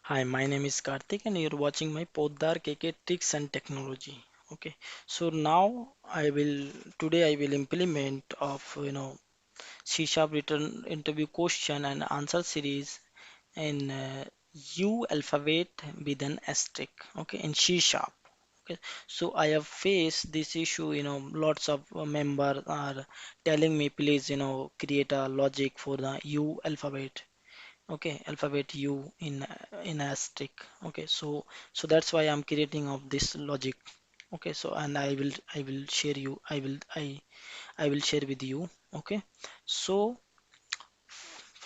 Hi, my name is Karthik and you're watching my Poddar KK Tricks and Technology. Okay, so now today I will implement of C Sharp written interview question and answer series in U alphabet with an asterisk. Okay, in C Sharp. Okay, so I have faced this issue. Lots of members are telling me, please, create a logic for the U alphabet. Okay, alphabet U in asterisk. Okay, so that's why I'm creating of this logic. Okay, so and I will share you I will share with you. Okay, so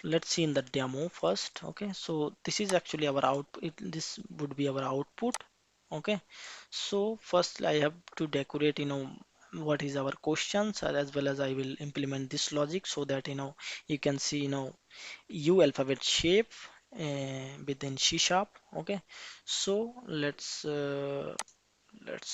let's see in the demo first. Okay, so this is actually our output. This would be our output. Okay, so first I have to decorate what is our questions, as well as I will implement this logic so that you can see U alphabet shape within C sharp. Okay, so let's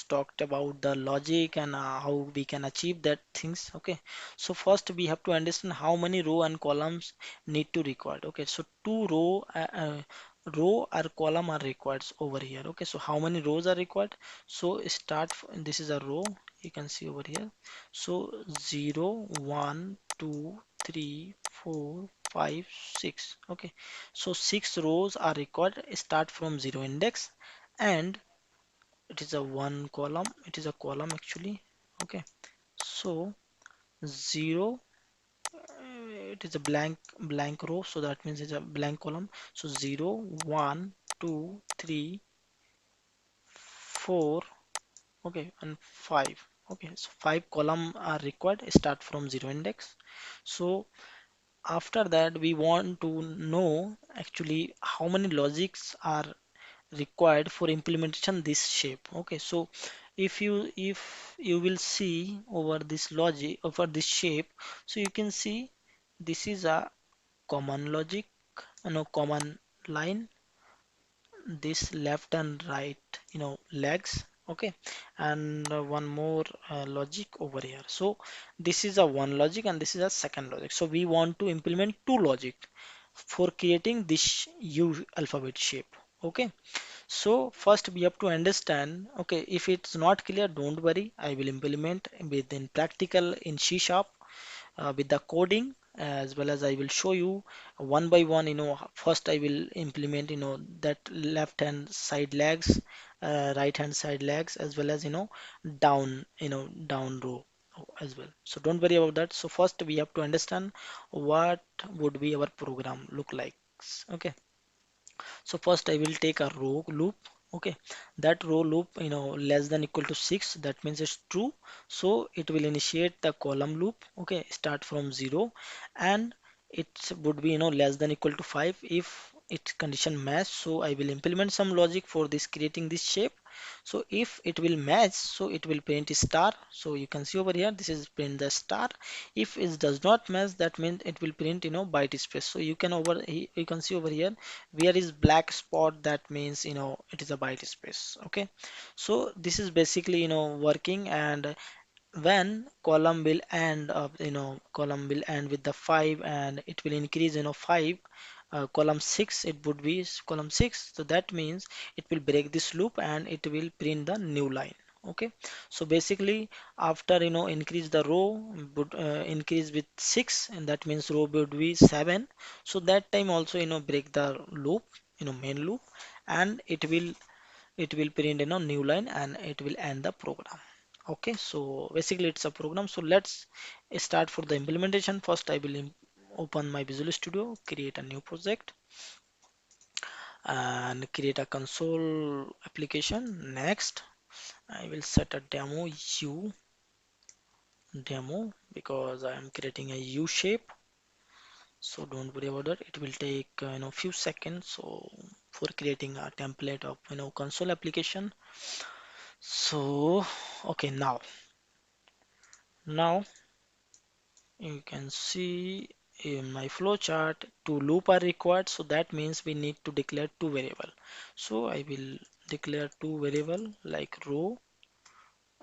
talk about the logic and how we can achieve that things. Okay, so first we have to understand how many row and columns need to record. Okay, so two row or column are required over here. Okay, so how many rows are required? So this is a row, you can see over here. So 0 1 2 3 4 5 6. Okay, so 6 rows are required, start from 0 index, and it is a one column, it is a column actually. Okay, so 0, it is a blank row, so that means it's a blank column. So 0 1 2 3 4. Okay, and 5. Okay, so 5 column are required, start from 0 index. So after that we want to know actually how many logics are required for implementation this shape. Okay, so if you will see over this logic, over this shape, so you can see this is a common logic, common line, this left and right legs. Okay, and one more logic over here. So this is a one logic and this is a second logic, so we want to implement two logic for creating this U alphabet shape. Okay, so first we have to understand. Okay, if it's not clear, don't worry, I will implement within practical in C sharp with the coding, as well as I will show you one by one. First I will implement that left hand side legs, right hand side legs, as well as down row as well. So don't worry about that. So first we have to understand what would be our program look like. Okay, so first I will take a row loop. Okay, that row loop, less than equal to 6, that means it's true. So it will initiate the column loop. Okay, start from 0, and it would be less than equal to 5 if its condition match. So I will implement some logic for this creating this shape. So if it will match, so it will print a star. So you can see over here, this is print the star. If it does not match, that means it will print byte space. So you can see over here where is black spot, that means it is a byte space. Okay, so this is basically working. And when column will end up, column will end with the 5, and it will increase 5, column 6, it would be column 6, so that means it will break this loop and it will print the new line. Okay, so basically after increase the row would increase with 6, and that means row would be 7. So that time also break the loop, main loop, and it will print new line and it will end the program. Okay, so basically it's a program. So let's start for the implementation. First I will open my Visual Studio, create a new project, and create a console application. Next I will set a demo because I am creating a U shape. So don't worry about that, it will take few seconds. So for creating a template of console application. So okay, now you can see in my flowchart two loop are required, so that means we need to declare two variable. So I will declare two variable like row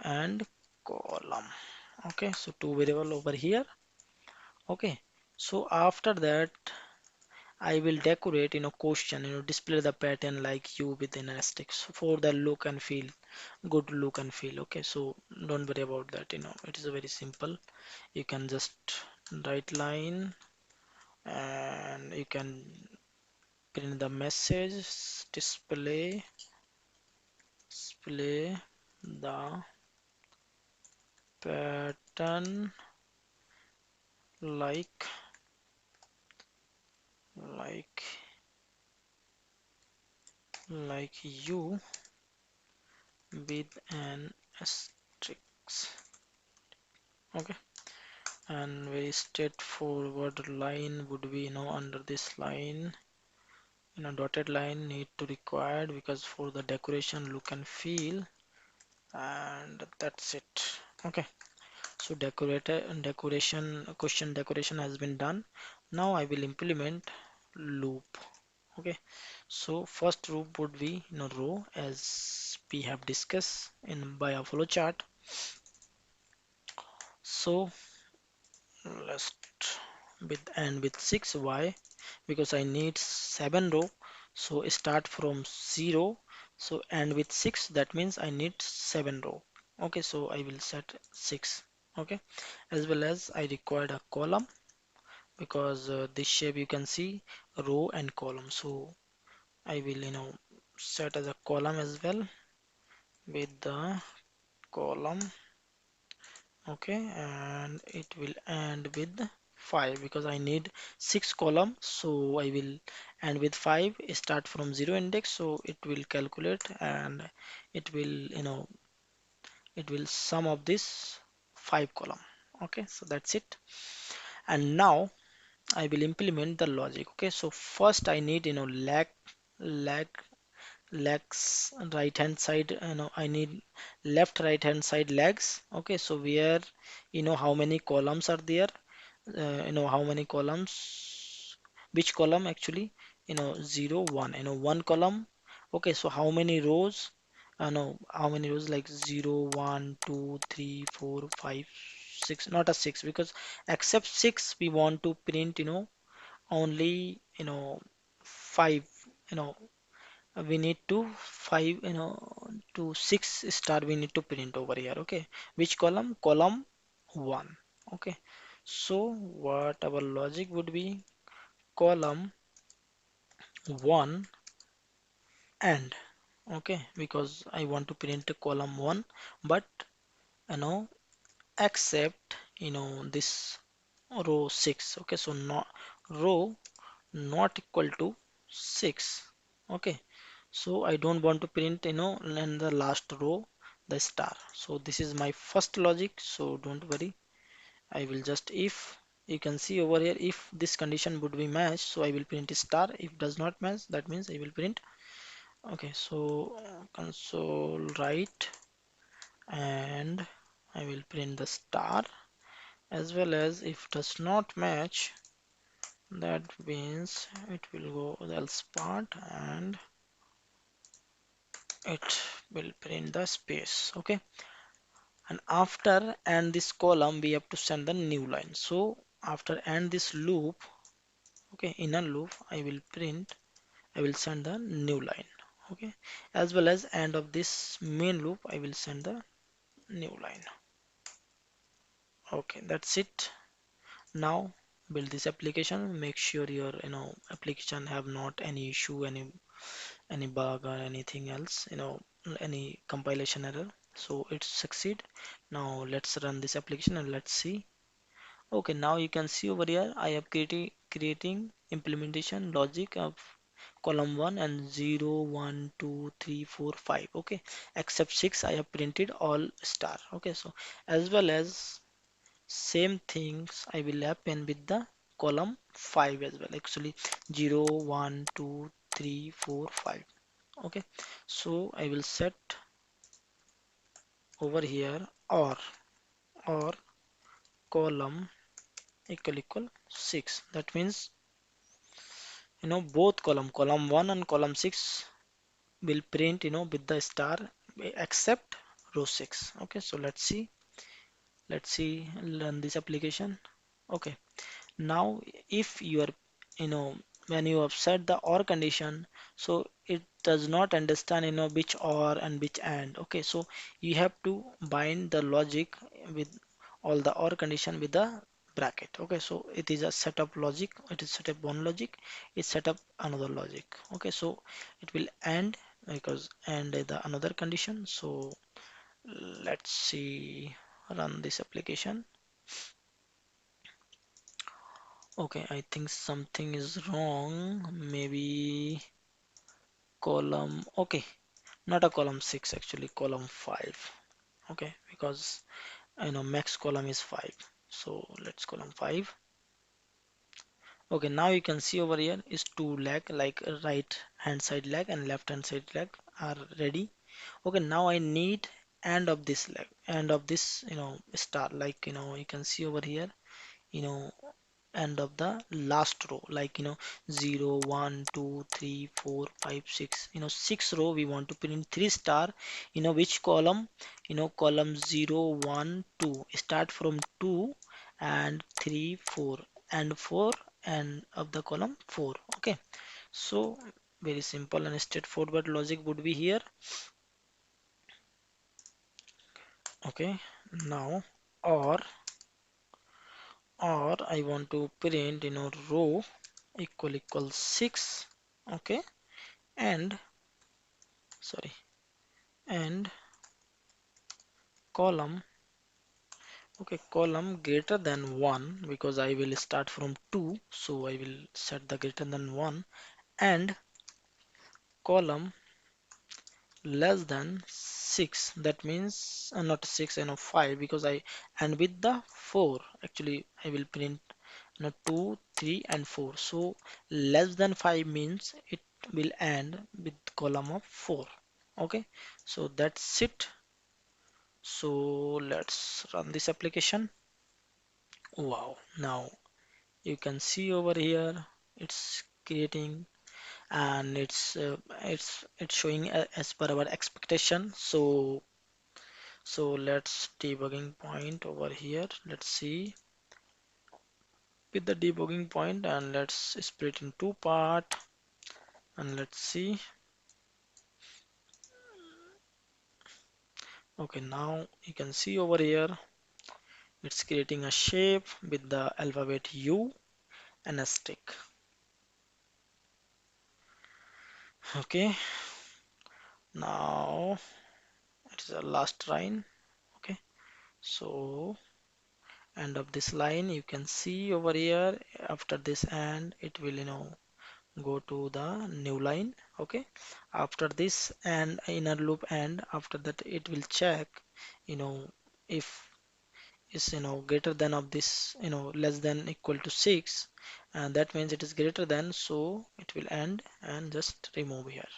and column. Okay, so two variable over here. Okay, so after that I will decorate, question, display the pattern like you within an asterisk for the look and feel, good look and feel. Okay, so don't worry about that, it is a very simple. You can just write line and you can print the message, display the pattern like like you with an asterisk. Okay, and very straightforward line would be, under this line, dotted line need to required because for the decoration look and feel, and that's it. Okay, so decoration question decoration has been done. Now I will implement loop. Okay, so first loop would be row as we have discussed in by a flow chart. So let's with 6. Why? Because I need 7 row, so start from 0, so end with 6, that means I need 7 row. Okay, so I will set 6. Okay, as well as I required a column because this shape you can see row and column, so I will set as a column as well with the column. Okay, and it will end with 5 because I need 6 column, so I will end with 5, start from 0 index, so it will calculate and it will it will sum of this 5 column. Okay, so that's it. And now I will implement the logic. Okay, so first I need lag legs right hand side, I need left right hand side legs. Okay, so where how many columns are there, how many columns, which column actually, 0 1, 1 column. Okay, so how many rows, no, how many rows, like 0 1 2 3 4 5 6, not a 6 because except 6 we want to print, only 5, you know we need to 5, to 6 star we need to print over here. Okay, which column? Column 1. Okay, so what our logic would be, column 1 and, okay, because I want to print a column 1, but you know except this row 6. Okay, so not row not equal to 6. Okay, so I don't want to print in the last row the star. So this is my first logic, so don't worry, I will just, if you can see over here, if this condition would be matched, so I will print a star. If does not match, that means I will print. Okay, so console write, and I will print the star, as well as if does not match, that means it will go the else part and it will print the space. Okay, and after and this column we have to send the new line. So after and this loop, okay, inner loop, I will send the new line. Okay, as well as end of this main loop I will send the new line. Okay, that's it. Now build this application, make sure your application have not any issue, any bug or anything else, any compilation error, so it succeed. Now let's run this application and let's see. Okay, now you can see over here I have creating implementation logic of column 1 and 0 1 2 3 4 5. Okay, except 6 I have printed all star. Okay, so as well as same things I will happen with the column 5 as well, actually 0 1 2 3 4 5. Okay, so I will set over here or column equal 6. That means both column 1 and column 6 will print with the star except row 6. Okay, so let's see run this application. Okay, now if you are you know when you have set the or condition, so it does not understand which or and which and. Okay, so you have to bind the logic with all the or condition with the bracket. Okay, so it is a setup logic, it is setup one logic, it set up another logic. Okay, so it will end because and the another condition. So let's see, run this application. Okay, I think something is wrong, maybe column. Okay, not a column 6, actually column 5. Okay, because max column is 5, so let's column 5. Okay, now you can see over here is two leg, like right hand side leg and left hand side leg are ready. Okay, now I need end of this leg, end of this star, like you can see over here, you know end of the last row, like 0 1 2 3 4 5 6, six row we want to print three star, which column, column 0 1 2, start from 2 and 3 4 and 4 and of the column 4. Okay, so very simple and straightforward logic would be here. Okay, now or I want to print row equal 6. Okay, and sorry, and column, okay, column greater than 1, because I will start from 2, so I will set the greater than 1, and column less than 6, that means not 6, 5, because I, and with the 4, actually I will print 2 3 and 4, so less than 5 means it will end with column of 4. Okay, so that's it. So let's run this application. Wow, now you can see over here it's creating, and it's showing as per our expectation. So let's debugging point over here. Let's see with the debugging point, and let's split in two part, and let's see. Okay, now you can see over here it's creating a shape with the alphabet U and a stick. Okay, now it is a last line. Okay, so end of this line you can see over here, after this and it will go to the new line. Okay, after this and inner loop, and after that it will check you know if is greater than of this, less than equal to 6, and that means it is greater than, so it will end and just remove here.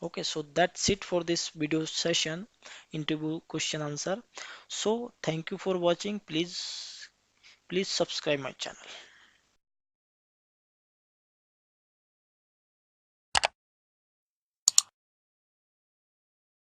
Okay, so that's it for this video session, interview question answer. So thank you for watching. Please subscribe my channel.